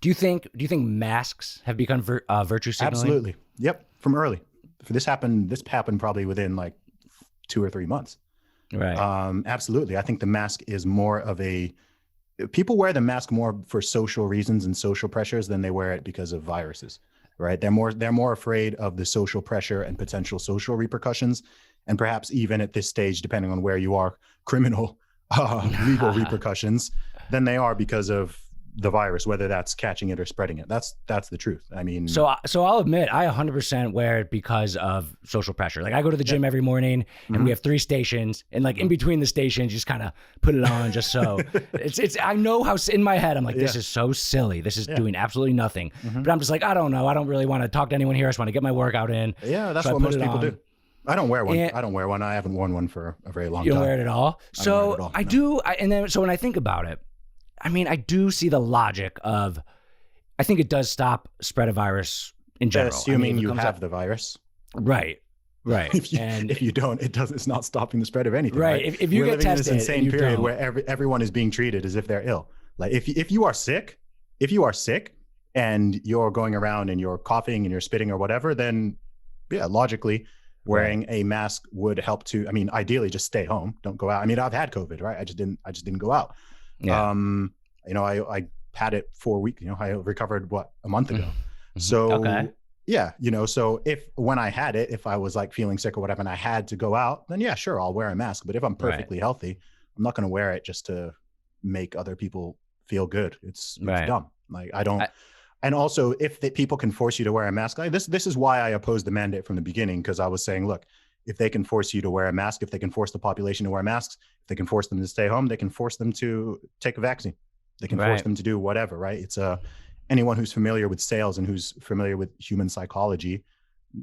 Do you think masks have become virtue signaling? Absolutely. Yep. From early. This happened probably within like 2 or 3 months. Right. Absolutely. I think the mask is more of people wear the mask more for social reasons and social pressures than they wear it because of viruses, right? They're more afraid of the social pressure and potential social repercussions, and perhaps even at this stage, depending on where you are, criminal legal repercussions, than they are because of the virus, whether that's catching it or spreading it. That's the truth. I mean, so I'll admit, I 100% wear it because of social pressure. Like I go to the gym every morning, and we have 3 stations, and like in between the stations, you just kind of put it on just so it's. I know how in my head I'm like, this is so silly. This is doing absolutely nothing. But I'm just like, I don't know. I don't really want to talk to anyone here. I just want to get my workout in. Yeah, that's what most people do. I don't wear one. I don't wear one. I haven't worn one for a very long time. You don't wear it at all? So I do. And then so when I think about it, I mean, I do see the logic of, I think it does stop spread of virus in general. Assuming you have the virus. Right. If you don't, it's not stopping the spread of anything. Right. If you get tested, in this insane period where everyone is being treated as if they're ill. Like if you are sick and you're going around and you're coughing and you're spitting or whatever, then yeah, logically wearing a mask would help to, I mean, ideally just stay home. Don't go out. I mean, I've had COVID, right? I just didn't go out. Yeah. I had it for a week, I recovered a month ago. So yeah, so when I had it, if I was like feeling sick or whatever and I had to go out, then yeah, sure, I'll wear a mask. But if I'm perfectly healthy, I'm not going to wear it just to make other people feel good. It's dumb. Like and also if people can force you to wear a mask, this is why I opposed the mandate from the beginning. Cause I was saying, look, if they can force you to wear a mask, if they can force the population to wear masks, if they can force them to stay home, they can force them to take a vaccine. They can force them to do whatever, right? It's anyone who's familiar with sales and who's familiar with human psychology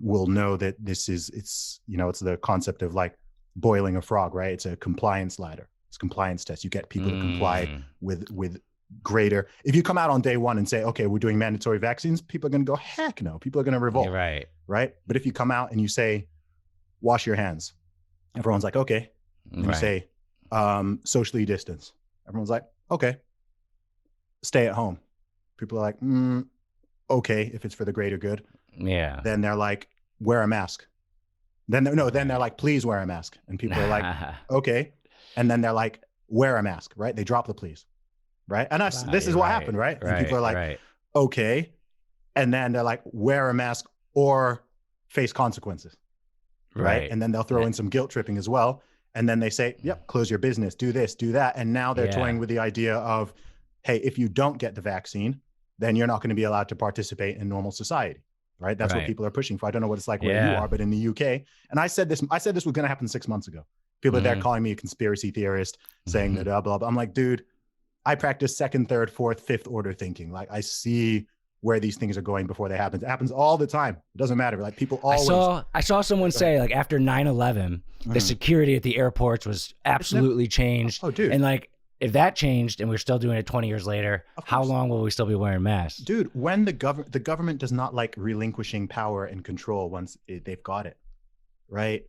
will know that it's the concept of like boiling a frog, right? It's a compliance ladder. It's a compliance test. You get people to comply with greater. If you come out on day one and say, okay, we're doing mandatory vaccines, people are going to go, heck no. People are going to revolt. Right. But if you come out and you say, wash your hands, everyone's like, okay. And you say, socially distance. Everyone's like, okay. Stay at home. People are like, okay, if it's for the greater good. Yeah. Then they're like, wear a mask. Then they're like, please wear a mask. And people are like, okay. And then they're like, wear a mask, right? They drop the please, right? And this is what happened, right? And people are like, okay. And then they're like, wear a mask or face consequences, right? And then they'll throw in some guilt tripping as well. And then they say, yep, close your business, do this, do that. And now they're toying with the idea of, hey, if you don't get the vaccine, then you're not going to be allowed to participate in normal society, right? That's what people are pushing for. I don't know what it's like where you are, but in the UK, and I said this was going to happen 6 months ago. People are there calling me a conspiracy theorist, saying that blah, blah, blah. I'm like, dude, I practice 2nd, 3rd, 4th, 5th order thinking. Like I see where these things are going before they happen. It happens all the time. It doesn't matter. Like people always. I saw someone say like after 9/11, the security at the airports was absolutely changed. Oh, dude. And like, if that changed and we're still doing it 20 years later, how long will we still be wearing masks? Dude, when the government does not like relinquishing power and control once they've got it, right?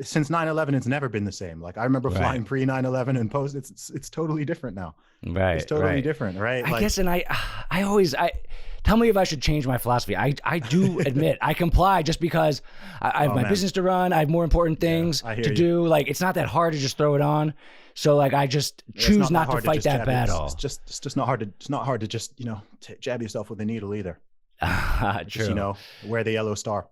Since 9/11, it's never been the same. Like I remember flying pre 9/11 and post. It's totally different now. Right. It's totally different, right? I guess, and I always tell me if I should change my philosophy. I do admit I comply just because I have my business to run. I have more important things to do. Like it's not that hard to just throw it on. So like I just choose not to fight that battle. It's just not hard to. It's not hard to just jab yourself with a needle either. True. Just, wear the yellow star.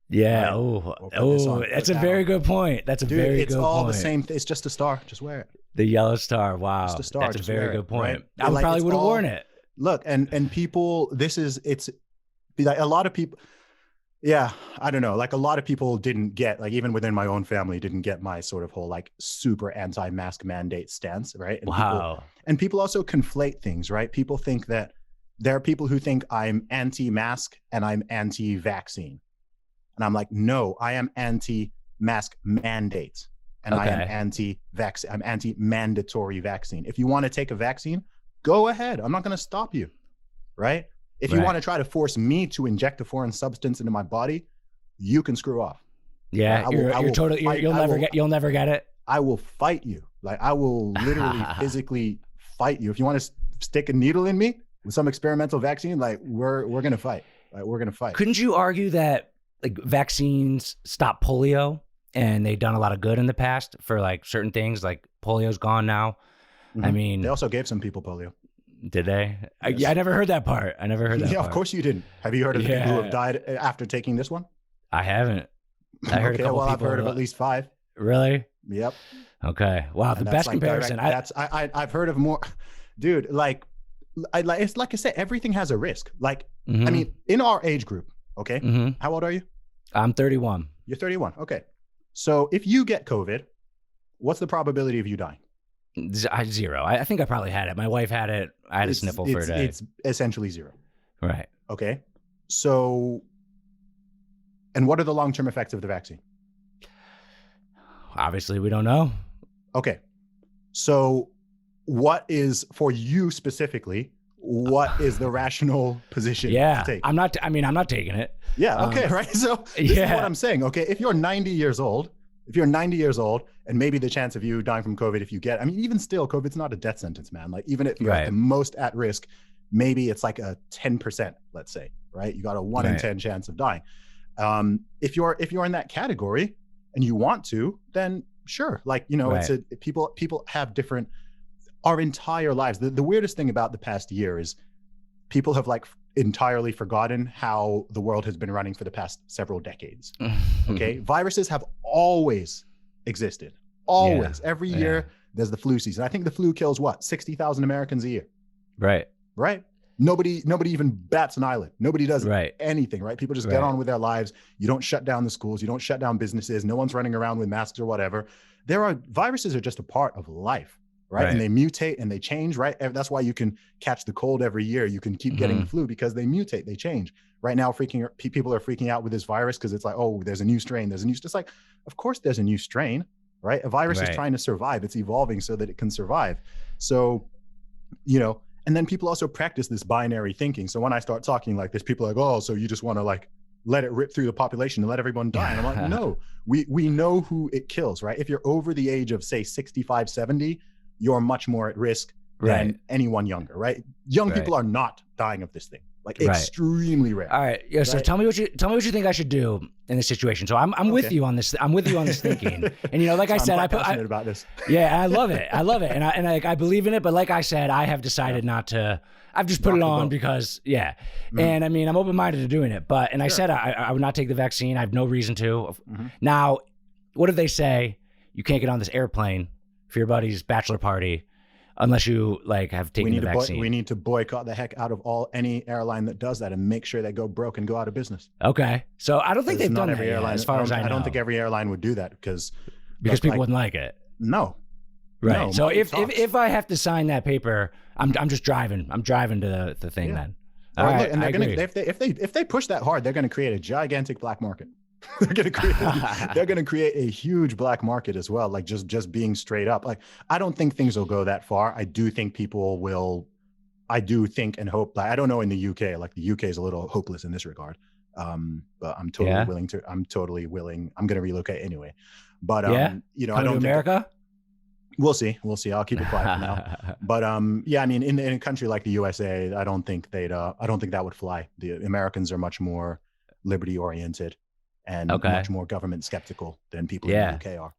Yeah. Right? Oh, that's a very good point. That's a very good point. It's all the same. It's just a star. Just wear it. The yellow star. Wow. Just a star. That's a very good point. Right? I probably would have worn it. Look, and people. It's like a lot of people. Yeah, I don't know. Like a lot of people didn't get, like even within my own family, didn't get my sort of whole like super anti-mask mandate stance, right? And people also conflate things, right? People think that there are people who think I'm anti-mask and I'm anti-vaccine. And I'm like, no, I am anti-mask mandate. And I am anti-vaccine. I'm anti-mandatory vaccine. If you want to take a vaccine, go ahead. I'm not going to stop you, right? If you want to try to force me to inject a foreign substance into my body, you can screw off. Yeah, you'll never get it. I will fight you. Like I will literally physically fight you. If you want to stick a needle in me, with some experimental vaccine, like we're gonna fight. Like we're gonna fight. Couldn't you argue that like vaccines stop polio and they've done a lot of good in the past for like certain things? Like polio's gone now. Mm-hmm. I mean, they also gave some people polio. Did they? Yes. Yeah, I never heard that part. I never heard that. Yeah, part. Of course you didn't. Have you heard of the people who have died after taking this one? I haven't. I heard okay, a couple well, people. I've heard of at least 5. Really? Yep. Okay. Wow. And the best like comparison. I've heard of more, dude. Like it's like I said, everything has a risk. Like I mean, in our age group. Okay. How old are you? I'm 31. You're 31. Okay. So if you get COVID, what's the probability of you dying? 0. I think I probably had it. My wife had it. I had a sniffle for a day. It's essentially 0. Right. Okay. So, and what are the long-term effects of the vaccine? Obviously, we don't know. Okay. So what is, for you specifically, what is the rational position to take? I'm not taking it. Yeah. Okay. Right. So this is what I'm saying. Okay. If you're 90 years old, and maybe the chance of you dying from COVID, if you get, I mean, even still, COVID's not a death sentence, man. Like even if you're at the most at risk, maybe it's like a 10%, let's say, right? You got a 1 in 10 chance of dying. If you're in that category and you want to, then sure. Like, you know, people have different, our entire lives. The weirdest thing about the past year is people have like entirely forgotten how the world has been running for the past several decades. Okay. Viruses have always existed. Always. Every year there's the flu season. I think the flu kills what? 60,000 Americans a year. Right. Nobody even bats an eyelid. Nobody does anything, right? People just get on with their lives. You don't shut down the schools. You don't shut down businesses. No one's running around with masks or whatever. Viruses are just a part of life. Right. And they mutate and they change, right? That's why you can catch the cold every year. You can keep getting the flu because they mutate, they change. Right now, people are freaking out with this virus because it's like, oh, there's a new strain. It's like, of course there's a new strain, right? A virus is trying to survive. It's evolving so that it can survive. So, you know, and then people also practice this binary thinking. So when I start talking like this, people are like, oh, so you just want to like let it rip through the population and let everyone die. And I'm like, no, we know who it kills, right? If you're over the age of say 65, 70, you're much more at risk than anyone younger, right? Young people are not dying of this thing, like extremely rare. All right, yeah. So tell me what you think I should do in this situation. So I'm with you on this. I'm with you on this thinking. And you know, like I said, I'm passionate about this. Yeah, I love it. I love it, and I believe in it. But like I said, I have decided not to. I've just put it on because and I mean I'm open-minded to doing it. But I said I would not take the vaccine. I have no reason to. Now, what if they say you can't get on this airplane for your buddy's bachelor party unless you like have taken the vaccine? We need to boycott the heck out of any airline that does that and make sure they go broke and go out of business. Okay. So I don't think they've done that yet, as far as I know. I don't think every airline would do that because people wouldn't like it. No. Right. No, so if I have to sign that paper, I'm just driving. I'm driving to the thing then. All right. Look, and they're gonna if they push that hard, they're gonna create a gigantic black market. They're gonna create a huge black market as well. Like just being straight up. Like I don't think things will go that far. I do think people will. I do think and hope. Like I don't know in the UK. Like the UK is a little hopeless in this regard. But I'm totally willing to. I'm totally willing. I'm gonna relocate anyway. But you know, I don't think America. We'll see. I'll keep it quiet for now. But yeah, I mean, in a country like the USA, I don't think that would fly. The Americans are much more liberty oriented and much more government skeptical than people in the UK are.